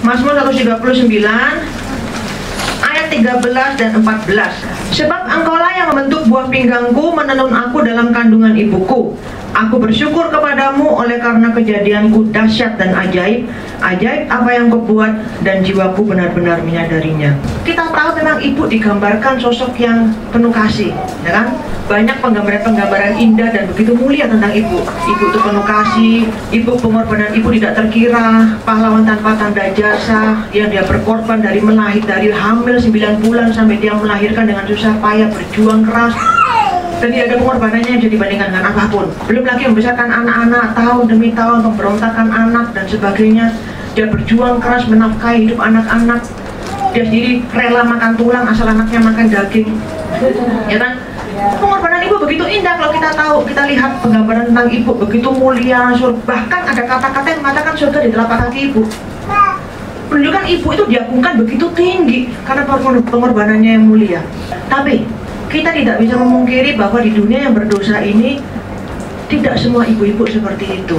Mazmur 139 ayat 13 dan 14. Sebab engkaulah yang membentuk buah pinggangku, menenun aku dalam kandungan ibuku. Aku bersyukur kepadamu oleh karena kejadianku dahsyat dan ajaib. Ajaib apa yang kau buat, dan jiwaku benar-benar menyadarinya. Kita tahu memang ibu digambarkan sosok yang penuh kasih, ya kan? Banyak penggambaran-penggambaran indah dan begitu mulia tentang ibu. Ibu itu penuh kasih, ibu pengorbanan ibu tidak terkira, pahlawan tanpa tanda jasa, yang dia berkorban dari hamil 9 bulan sampai dia melahirkan dengan susah payah, berjuang keras. Dan tidak ada pengorbanannya yang bisa dibandingkan dengan apapun. Belum lagi membesarkan anak-anak tahun demi tahun, pemberontakan anak dan sebagainya. Dia berjuang keras menafkahi hidup anak-anak. Dia sendiri rela makan tulang asal anaknya makan daging, ya kan? Pengorbanan ibu begitu indah. Kalau kita tahu, kita lihat penggambaran tentang ibu begitu mulia. Bahkan ada kata-kata yang mengatakan surga di telapak kaki ibu. Menunjukkan ibu itu diagungkan begitu tinggi karena pengorbanannya yang mulia. Tapi kita tidak bisa memungkiri bahwa di dunia yang berdosa ini tidak semua ibu-ibu seperti itu.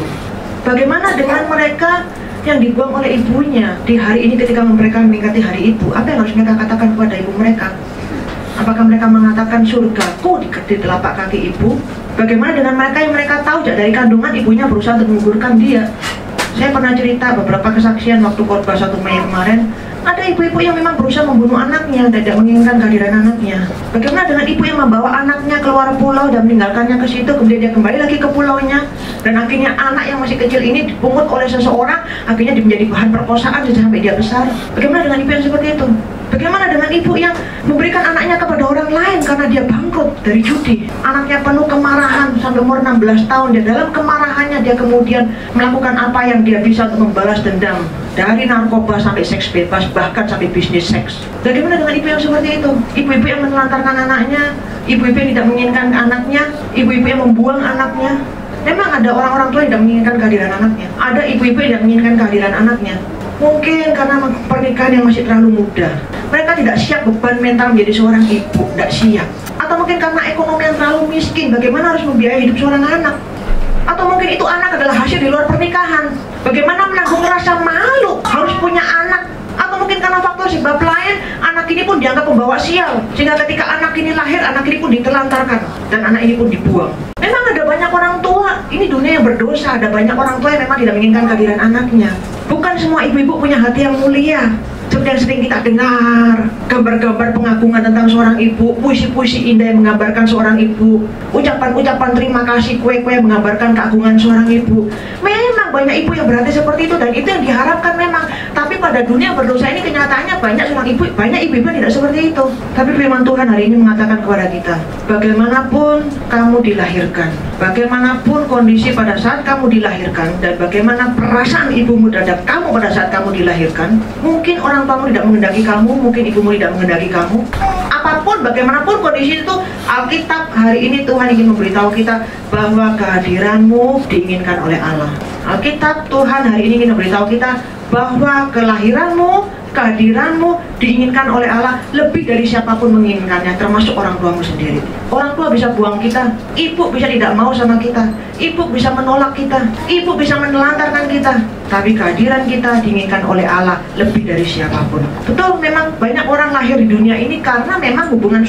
Bagaimana dengan mereka yang dibuang oleh ibunya di hari ini ketika mereka mengingati hari ibu? Apa yang harus mereka katakan kepada ibu mereka? Apakah mereka mengatakan surgaku di telapak kaki ibu? Bagaimana dengan mereka yang mereka tahu dari kandungan ibunya berusaha untuk menggugurkan dia? Saya pernah cerita beberapa kesaksian waktu khotbah 1 Mei kemarin. Ada ibu-ibu yang memang berusaha membunuh anaknya dan tidak menginginkan kehadiran anaknya. Bagaimana dengan ibu yang membawa anaknya keluar pulau dan meninggalkannya ke situ, kemudian dia kembali lagi ke pulaunya, dan akhirnya anak yang masih kecil ini dipungut oleh seseorang, akhirnya menjadi bahan perkosaan sampai dia besar. Bagaimana dengan ibu yang seperti itu? Bagaimana dengan ibu yang memberikan anaknya kepada orang lain karena dia bangkrut dari judi? Anaknya penuh kemarahan sampai umur 16 tahun. Dan dalam kemarahannya dia kemudian melakukan apa yang dia bisa untuk membalas dendam. Dari narkoba sampai seks bebas, bahkan sampai bisnis seks. Bagaimana dengan ibu yang seperti itu? Ibu-ibu yang menelantarkan anaknya, ibu-ibu yang tidak menginginkan anaknya, ibu-ibu yang membuang anaknya. Memang ada orang-orang tua yang tidak menginginkan kehadiran anaknya. Ada ibu-ibu yang tidak menginginkan kehadiran anaknya. Mungkin karena pernikahan yang masih terlalu muda, mereka tidak siap beban mental menjadi seorang ibu, tidak siap. Atau mungkin karena ekonomi yang terlalu miskin, bagaimana harus membiayai hidup seorang anak? Atau mungkin itu anak adalah hasil di luar pernikahan, bagaimana menanggung rasa malu harus punya anak? Atau mungkin karena faktor sebab lain, anak ini pun dianggap pembawa sial, sehingga ketika anak ini lahir, anak ini pun ditelantarkan dan anak ini pun dibuang. Memang ada banyak orang tua, ini dunia yang berdosa, ada banyak orang tua yang memang tidak menginginkan kehadiran anaknya. Bukan semua ibu-ibu punya hati yang mulia. Seperti yang sering kita dengar, gambar-gambar pengagungan tentang seorang ibu, puisi-puisi indah yang menggambarkan seorang ibu, ucapan-ucapan terima kasih, kue-kue yang menggambarkan keagungan seorang ibu. Memang banyak ibu yang berhati seperti itu, dan itu yang diharapkan memang. Tapi pada dunia berdosa ini kenyataannya banyak ibu-ibu yang tidak seperti itu. Tapi firman Tuhan hari ini mengatakan kepada kita, bagaimanapun kamu dilahirkan, bagaimanapun kondisi pada saat kamu dilahirkan, dan bagaimana perasaan ibumu terhadap kamu pada saat kamu dilahirkan, mungkin orang tuamu tidak menghendaki kamu, mungkin ibumu tidak menghendaki kamu. Apapun, bagaimanapun kondisi itu, Alkitab hari ini Tuhan ingin memberitahu kita bahwa kehadiranmu diinginkan oleh Allah. Alkitab Tuhan hari ini ingin memberitahu kita bahwa kelahiranmu, kehadiranmu diinginkan oleh Allah lebih dari siapapun menginginkannya, termasuk orang tuamu sendiri. Orang tua bisa buang kita, ibu bisa tidak mau sama kita, ibu bisa menolak kita, ibu bisa menelantarkan kita, tapi kehadiran kita diinginkan oleh Allah lebih dari siapapun. Betul, memang banyak orang lahir di dunia ini karena memang hubungan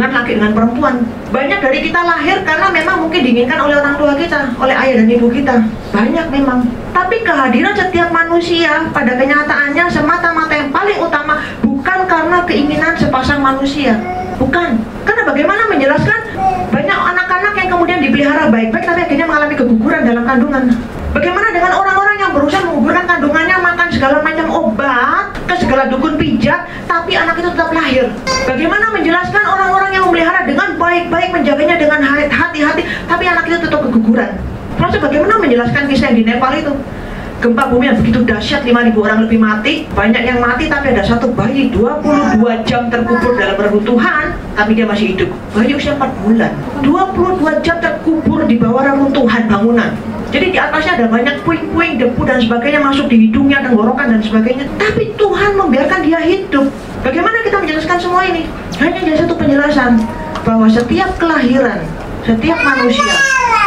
laki dengan perempuan. Banyak dari kita lahir karena memang mungkin diinginkan oleh orang tua kita, oleh ayah dan ibu kita. Banyak memang. Tapi kehadiran setiap manusia pada kenyataannya semata-mata yang paling utama bukan karena keinginan sepasang manusia. Bukan. Karena bagaimana menjelaskan banyak anak-anak yang kemudian dipelihara baik-baik tapi akhirnya mengalami keguguran dalam kandungan. Bagaimana dengan orang-orang yang berusaha menggugurkan kandungannya, makan segala macam obat, ke segala dukun pijat, tapi anak itu tetap lahir? Bagaimana menjelaskan orang-orang yang memelihara dengan baik-baik, menjaganya dengan hati-hati, tapi anak itu tetap keguguran? Terus bagaimana menjelaskan kisah yang di Nepal itu? Gempa bumi yang begitu dahsyat, 5.000 orang lebih mati, banyak yang mati, tapi ada satu bayi 22 jam terkubur dalam reruntuhan, tapi dia masih hidup. Bayi usia 4 bulan, 22 jam terkubur di bawah reruntuhan bangunan. Jadi di atasnya ada banyak puing-puing, debu dan sebagainya masuk di hidungnya, tenggorokan dan sebagainya. Tapi Tuhan membiarkan dia hidup. Bagaimana kita menjelaskan semua ini? Hanya jadi satu penjelasan, bahwa setiap kelahiran, setiap manusia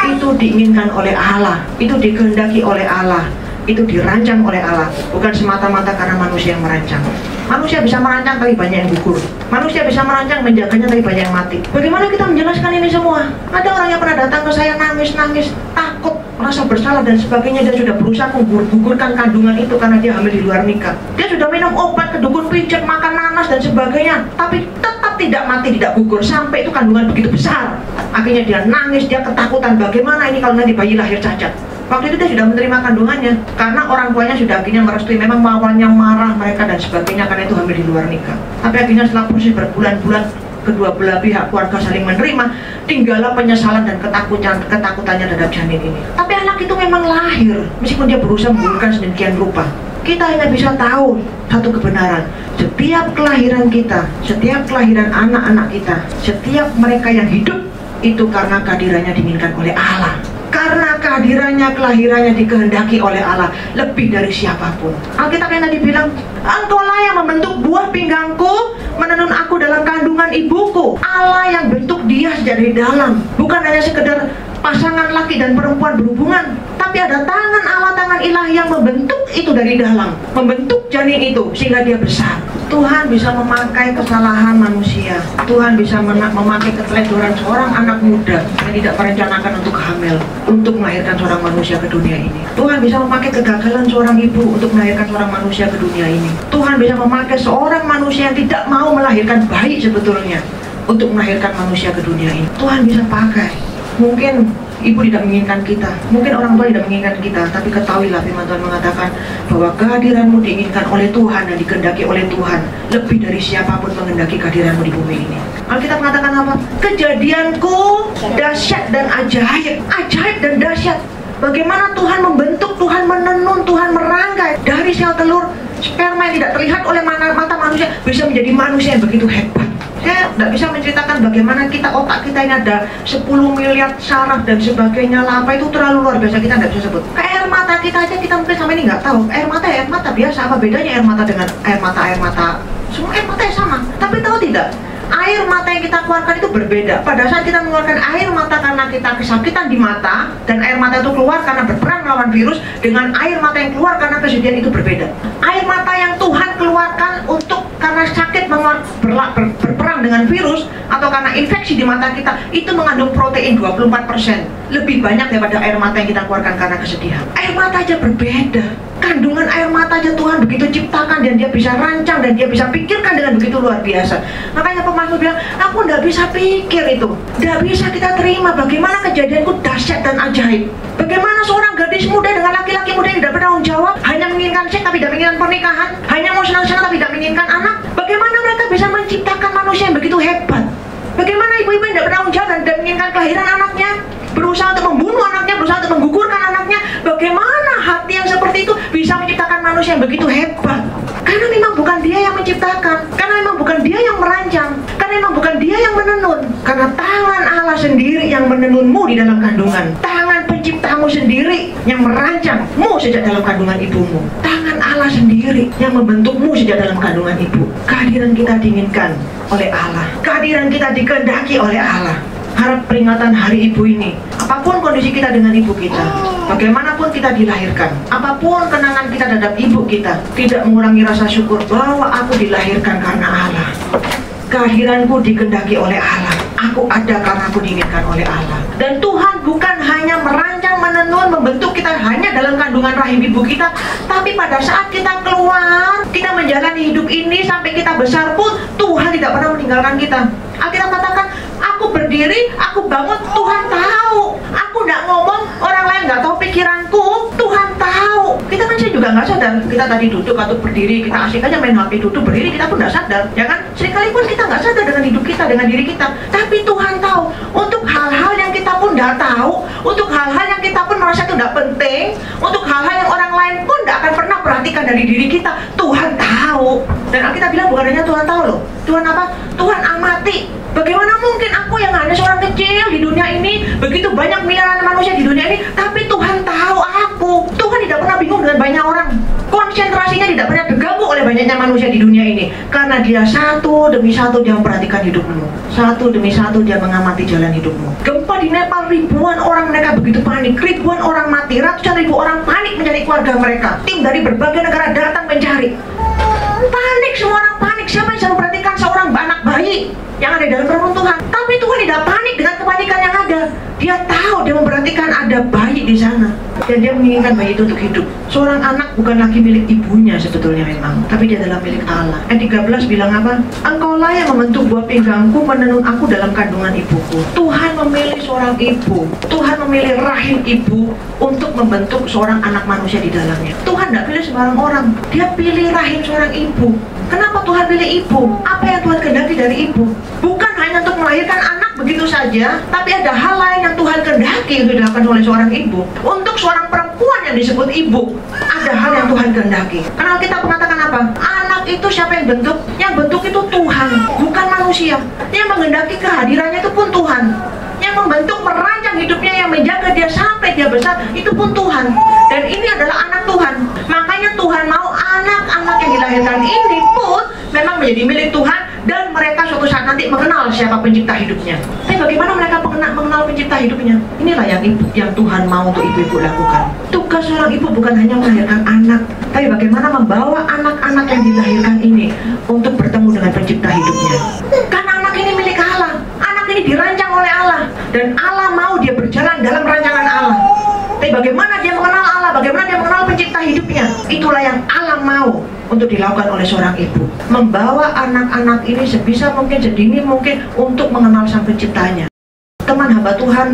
itu diinginkan oleh Allah, itu dikehendaki oleh Allah. itu dirancang oleh Allah, bukan semata-mata karena manusia yang merancang. Manusia bisa merancang tapi banyak yang gugur. Manusia bisa merancang menjaganya tapi banyak yang mati. Bagaimana kita menjelaskan ini semua? Ada orang yang pernah datang ke saya nangis-nangis, takut, merasa bersalah dan sebagainya. Dia sudah berusaha menggugurkan kandungan itu karena dia hamil di luar nikah. Dia sudah minum obat, ke dukun pijat, makan nanas dan sebagainya, tapi tetap tidak mati, tidak gugur sampai itu kandungan begitu besar. Akhirnya dia nangis, dia ketakutan, bagaimana ini kalau nanti bayi lahir cacat. Waktu itu dia sudah menerima kandungannya karena orang tuanya sudah akhirnya merestui. Memang awalnya marah mereka dan sebagainya karena itu hamil di luar nikah, tapi akhirnya setelah proses berbulan-bulan kedua belah pihak keluarga saling menerima, tinggallah penyesalan dan ketakutannya terhadap janin ini. Tapi anak itu memang lahir meskipun dia berusaha menggugurkan sedemikian rupa. Kita hanya bisa tahu satu kebenaran, setiap kelahiran kita, setiap kelahiran anak-anak kita, setiap mereka yang hidup itu karena kehadirannya diinginkan oleh Allah. Karena kehadirannya, kelahirannya dikehendaki oleh Allah lebih dari siapapun. Alkitab yang tadi bilang, engkaulah yang membentuk buah pinggangku, menenun aku dalam kandungan ibuku. Allah yang bentuk dia sejak dari dalam, bukan hanya sekedar pasangan laki dan perempuan berhubungan, tapi ada tangan Allah, tangan ilahi yang membentuk itu dari dalam, membentuk janin itu sehingga dia besar. Tuhan bisa memakai kesalahan manusia, Tuhan bisa memakai keteledoran seorang anak muda yang tidak merencanakan untuk hamil, untuk melahirkan seorang manusia ke dunia ini. Tuhan bisa memakai kegagalan seorang ibu untuk melahirkan seorang manusia ke dunia ini. Tuhan bisa memakai seorang manusia yang tidak mau melahirkan bayi sebetulnya untuk melahirkan manusia ke dunia ini. Tuhan bisa pakai. Mungkin ibu tidak menginginkan kita, mungkin orang tua tidak menginginkan kita, tapi ketahuilah firman Tuhan mengatakan bahwa kehadiranmu diinginkan oleh Tuhan dan dikehendaki oleh Tuhan lebih dari siapapun menghendaki kehadiranmu di bumi ini. Alkitab mengatakan apa? Kejadianku dahsyat dan ajaib, ajaib dan dahsyat. Bagaimana Tuhan membentuk, Tuhan menenun, Tuhan merangkai dari sel telur sperma yang tidak terlihat oleh mata manusia bisa menjadi manusia yang begitu hebat. Saya tidak bisa menceritakan bagaimana otak kita ini ada 10 miliar saraf dan sebagainya lah, apa itu terlalu luar biasa, kita tidak bisa sebut. Kayak air mata kita aja, kita mungkin sama ini nggak tahu air mata biasa, apa bedanya air mata dengan air mata semua air mata yang sama. Tapi tahu tidak, air mata yang kita keluarkan itu berbeda. Pada saat kita mengeluarkan air mata karena kita kesakitan di mata, dan air mata itu keluar karena berperang melawan virus, dengan air mata yang keluar karena kesedihan itu berbeda. Air mata yang Tuhan keluarkan untuk karena sakit berperang dengan virus atau karena infeksi di mata kita, itu mengandung protein 24%, lebih banyak daripada air mata yang kita keluarkan karena kesedihan. Air mata aja berbeda. Kandungan air mata aja Tuhan begitu ciptakan, dan dia bisa rancang dan dia bisa pikirkan dengan begitu luar biasa. Makanya pemazmur bilang, aku tidak bisa pikir itu, tidak bisa kita terima bagaimana kejadianku dahsyat dan ajaib. Bagaimana seorang gadis muda dengan laki-laki muda yang tidak bertanggung jawab, hanya menginginkan seks tapi tidak menginginkan pernikahan, hanya mau senang-senang tapi tidak menginginkan anak. Bagaimana mereka bisa menciptakan manusia yang begitu hebat? Bagaimana ibu-ibu yang tidak bertanggung jawab dan tidak menginginkan kelahiran anaknya, berusaha untuk membunuh anaknya, berusaha untuk menggugurkan anaknya? Bagaimana hati yang seperti itu bisa menciptakan manusia yang begitu hebat? Karena memang bukan dia yang menciptakan, karena memang bukan dia yang merancang, karena memang bukan dia yang menenun. Karena tangan Allah sendiri yang menenunmu di dalam kandungan, tangan penciptamu sendiri yang merancangmu sejak dalam kandungan ibumu, tangan Allah sendiri yang membentukmu sejak dalam kandungan ibu. Kehadiran kita diinginkan oleh Allah, kehadiran kita dikehendaki oleh Allah. Harap peringatan hari ibu ini, apapun kondisi kita dengan ibu kita, bagaimanapun kita dilahirkan, apapun kenangan kita terhadap ibu kita, tidak mengurangi rasa syukur bahwa aku dilahirkan karena Allah. Kehadiranku dikehendaki oleh Allah, aku ada karena aku diinginkan oleh Allah. Dan Tuhan bukan hanya merancang, menenun, membentuk kita hanya dalam kandungan rahim ibu kita, tapi pada saat kita keluar, kita menjalani hidup ini sampai kita besar pun, Tuhan tidak pernah meninggalkan kita. Alkitab katakan, aku berdiri, aku bangun, Tuhan tahu. Aku tidak ngomong, orang lain nggak tahu pikiranku, Tuhan tahu. Kita kan juga nggak sadar, kita tadi duduk atau berdiri, kita asik aja main HP, duduk berdiri, kita pun nggak sadar, ya kan? Seringkali pun kita nggak sadar dengan hidup kita, dengan diri kita. Tapi Tuhan tahu, untuk hal-hal yang kita pun nggak tahu, untuk hal-hal yang kita pun merasa itu nggak penting, untuk hal-hal yang orang lain pun nggak akan pernah perhatikan dari diri kita, Tuhan tahu. Dan kita bilang bukan hanya Tuhan tahu loh, Tuhan apa? Tuhan amati. Bagaimana mungkin aku yang hanya seorang kecil di dunia ini, begitu banyak miliaran manusia di dunia ini, tapi Tuhan tahu aku. Tuhan tidak pernah bingung dengan banyak orang. konsentrasinya tidak pernah terganggu oleh banyaknya manusia di dunia ini, karena dia satu demi satu dia memperhatikan hidupmu, satu demi satu dia mengamati jalan hidupmu. Gempa di Nepal, ribuan orang mereka begitu panik, ribuan orang mati, ratusan ribu orang panik mencari keluarga mereka. Tim dari berbagai negara datang mencari. Panik, semua orang panik. Siapa yang bisa memperhatikan seorang anak bayi yang ada dalam peruntuhan? Tapi Tuhan tidak panik dengan kepanikan yang ada. Dia tahu, dia memperhatikan ada bayi di sana, dan dia menginginkan bayi itu untuk hidup. Seorang anak bukan lagi milik ibunya sebetulnya memang, tapi dia adalah milik Allah. Ayat 13 bilang apa? Engkaulah yang membentuk buah pinggangku, menenun aku dalam kandungan ibuku. Tuhan memilih seorang ibu, Tuhan memilih rahim ibu untuk membentuk seorang anak manusia di dalamnya. Tuhan tidak pilih sembarang orang, dia pilih rahim seorang ibu. Kenapa Tuhan pilih ibu? Apa yang Tuhan kehendaki dari ibu? Bukan hanya untuk melahirkan anak begitu saja, tapi ada hal lain yang Tuhan kehendaki untuk dilakukan oleh seorang ibu. Untuk seorang perempuan yang disebut ibu, ada hal yang Tuhan kehendaki. Karena kita mengatakan apa? Anak itu siapa yang bentuk? Yang bentuk itu Tuhan, bukan manusia. Yang menghendaki kehadirannya itu pun Tuhan. Yang membentuk, merancang hidupnya, yang menjaga dia sampai dia besar, itu pun Tuhan. Dan ini adalah anak Tuhan. Makanya Tuhan mau anak-anak yang dilahirkan ini pun memang menjadi milik Tuhan, dan mereka suatu saat nanti mengenal siapa pencipta hidupnya. Tapi bagaimana mereka mengenal pencipta hidupnya? Inilah yang Tuhan mau untuk ibu-ibu lakukan. Tugas seorang ibu bukan hanya melahirkan anak, tapi bagaimana membawa anak-anak yang dilahirkan ini untuk bertemu dengan pencipta hidupnya. Karena anak ini milik Allah, anak ini dirancang oleh Allah, dan Allah mau dia berjalan dalam rancangan Allah. Tapi bagaimana dia mengenal Allah, bagaimana dia mengenal pencipta hidupnya, itulah yang Allah mau untuk dilakukan oleh seorang ibu. Membawa anak-anak ini sebisa mungkin, sedini mungkin untuk mengenal sang penciptanya. Teman hamba Tuhan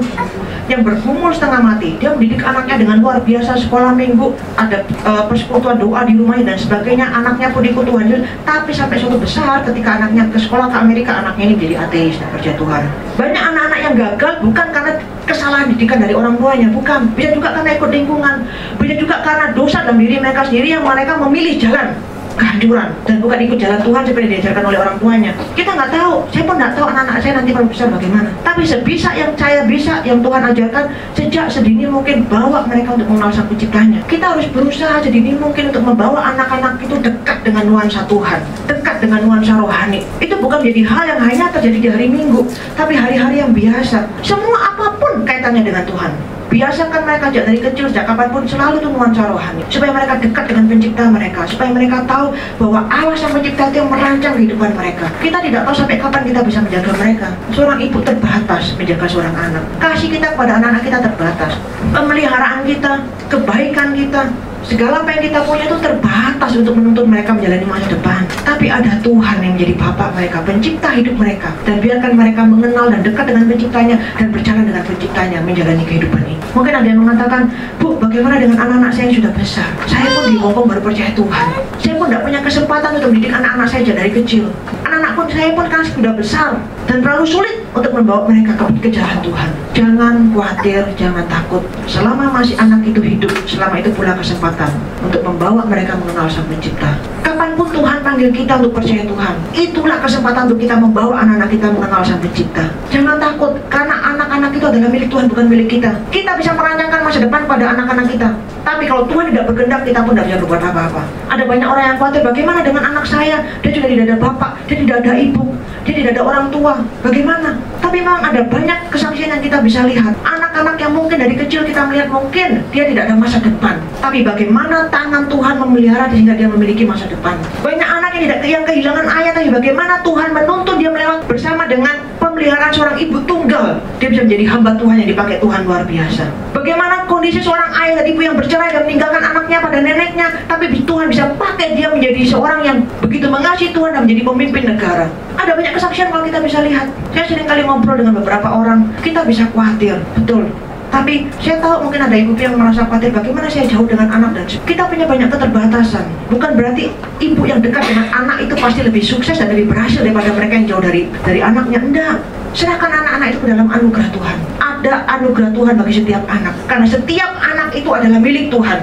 yang bergumul setengah mati, dia mendidik anaknya dengan luar biasa, sekolah minggu, ada persekutuan doa di rumahnya dan sebagainya, anaknya pun ikut Tuhan. Tapi sampai suatu besar ketika anaknya ke sekolah ke Amerika, anaknya ini menjadi ateis dan percaya Tuhan. Banyak anak-anak yang gagal bukan karena kesalahan didikan dari orang tuanya, bukan. Bisa juga karena ikut lingkungan, bisa juga karena dosa dalam diri mereka sendiri yang mereka memilih jalan kehancuran dan bukan ikut jalan Tuhan seperti diajarkan oleh orang tuanya. Kita nggak tahu, saya pun nggak tahu anak-anak saya nanti kalau besar bagaimana. Tapi sebisa yang saya bisa, yang Tuhan ajarkan, sejak sedini mungkin bawa mereka untuk mengenal sang penciptanya. Kita harus berusaha sedini mungkin untuk membawa anak-anak itu dekat dengan nuansa Tuhan, dekat dengan nuansa rohani. Itu bukan menjadi hal yang hanya terjadi di hari Minggu, tapi hari-hari yang biasa. Semua apapun kaitannya dengan Tuhan. Biasakan mereka sejak dari kecil, sejak kapanpun, selalu tuh nuansa rohani, supaya mereka dekat dengan pencipta mereka, supaya mereka tahu bahwa Allah sang pencipta itu yang merancang kehidupan mereka. Kita tidak tahu sampai kapan kita bisa menjaga mereka. Seorang ibu terbatas menjaga seorang anak. Kasih kita kepada anak-anak kita terbatas. Pemeliharaan kita, kebaikan kita, segala apa yang kita punya itu terbatas untuk menuntun mereka menjalani masa depan. Tapi ada Tuhan yang menjadi Bapa mereka, pencipta hidup mereka, dan biarkan mereka mengenal dan dekat dengan penciptanya dan berjalan dengan penciptanya menjalani kehidupan ini. Mungkin ada yang mengatakan, Bu, bagaimana dengan anak-anak saya yang sudah besar? Saya pun dibopong baru percaya Tuhan. Saya pun tidak punya kesempatan untuk mendidik anak-anak saya dari kecil. Anak-anak pun saya pun kan sudah besar dan terlalu sulit untuk membawa mereka ke jalan Tuhan. Jangan khawatir, jangan takut. Selama masih anak itu hidup, selama itu pula kesempatan untuk membawa mereka mengenal sang pencipta. Kapanpun Tuhan panggil kita untuk percaya Tuhan, itulah kesempatan untuk kita membawa anak-anak kita mengenal sang pencipta. Jangan takut, karena anak-anak itu adalah milik Tuhan, bukan milik kita. Kita bisa merancangkan masa depan pada anak-anak kita, tapi kalau Tuhan tidak berkehendak, kita pun tidak bisa berbuat apa-apa. Ada banyak orang yang khawatir, bagaimana dengan anak saya? Dia sudah tidak ada bapak, dia tidak ada ibu, dia tidak ada orang tua, bagaimana? Tapi memang ada banyak kesaksian yang kita bisa lihat. Anak-anak yang mungkin dari kecil kita melihat mungkin dia tidak ada masa depan, tapi bagaimana tangan Tuhan memelihara sehingga dia memiliki masa depan. Banyak anak yang kehilangan ayah, tapi bagaimana Tuhan menuntun dia melewat bersama dengan pemeliharaan seorang ibu tunggal. Dia bisa menjadi hamba Tuhan yang dipakai Tuhan luar biasa. Bagaimana kondisi seorang ayah dan ibu yang bercerai dan meninggalkan anaknya pada neneknya, tapi Tuhan bisa pakai dia menjadi seorang yang begitu mengasihi Tuhan dan menjadi pemimpin negara. Ada banyak kesaksian kalau kita bisa lihat. Saya sering kali ngobrol dengan beberapa orang, kita bisa khawatir, betul. Tapi saya tahu mungkin ada ibu yang merasa khawatir, bagaimana saya jauh dengan anak, dan kita punya banyak keterbatasan. Bukan berarti ibu yang dekat dengan anak itu pasti lebih sukses dan lebih berhasil daripada mereka yang jauh dari anaknya. Enggak. Serahkan anak-anak itu ke dalam anugerah Tuhan. Ada anugerah Tuhan bagi setiap anak, karena setiap anak itu adalah milik Tuhan.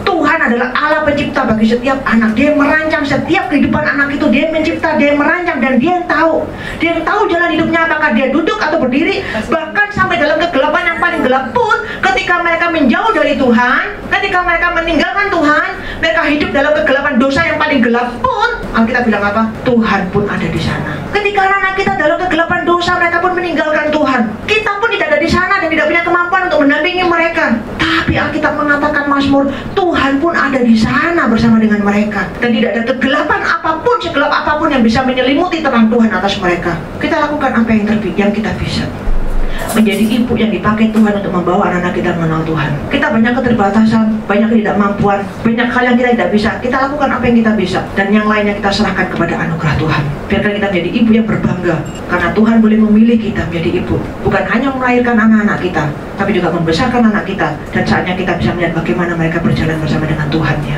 Tuhan Tuhan adalah Allah pencipta bagi setiap anak. Dia merancang setiap kehidupan anak itu. Dia mencipta, dia merancang, dan dia yang tahu. Dia yang tahu jalan hidupnya, apakah dia duduk atau berdiri. Bahkan sampai dalam kegelapan yang paling gelap pun, ketika mereka menjauh dari Tuhan, ketika mereka meninggalkan Tuhan, mereka hidup dalam kegelapan dosa yang paling gelap pun, Alkitab bilang apa? Tuhan pun ada di sana. Ketika anak kita dalam kegelapan dosa, mereka pun meninggalkan Tuhan. Kita pun tidak ada di sana dan tidak punya kemampuan untuk mendampingi mereka. Tapi Alkitab mengatakan Mazmur, Tuhan pun ada di sana bersama dengan mereka. Dan tidak ada kegelapan apapun, segelap apapun yang bisa menyelimuti terang Tuhan atas mereka. Kita lakukan apa yang kita bisa. Menjadi ibu yang dipakai Tuhan untuk membawa anak-anak kita mengenal Tuhan. Kita banyak keterbatasan, banyak ketidakmampuan, banyak hal yang kita tidak bisa. Kita lakukan apa yang kita bisa, dan yang lainnya kita serahkan kepada anugerah Tuhan. Biarkan kita menjadi ibu yang berbangga, karena Tuhan boleh memilih kita menjadi ibu. Bukan hanya melahirkan anak-anak kita, tapi juga membesarkan anak kita. Dan saatnya kita bisa melihat bagaimana mereka berjalan bersama dengan Tuhan-Nya.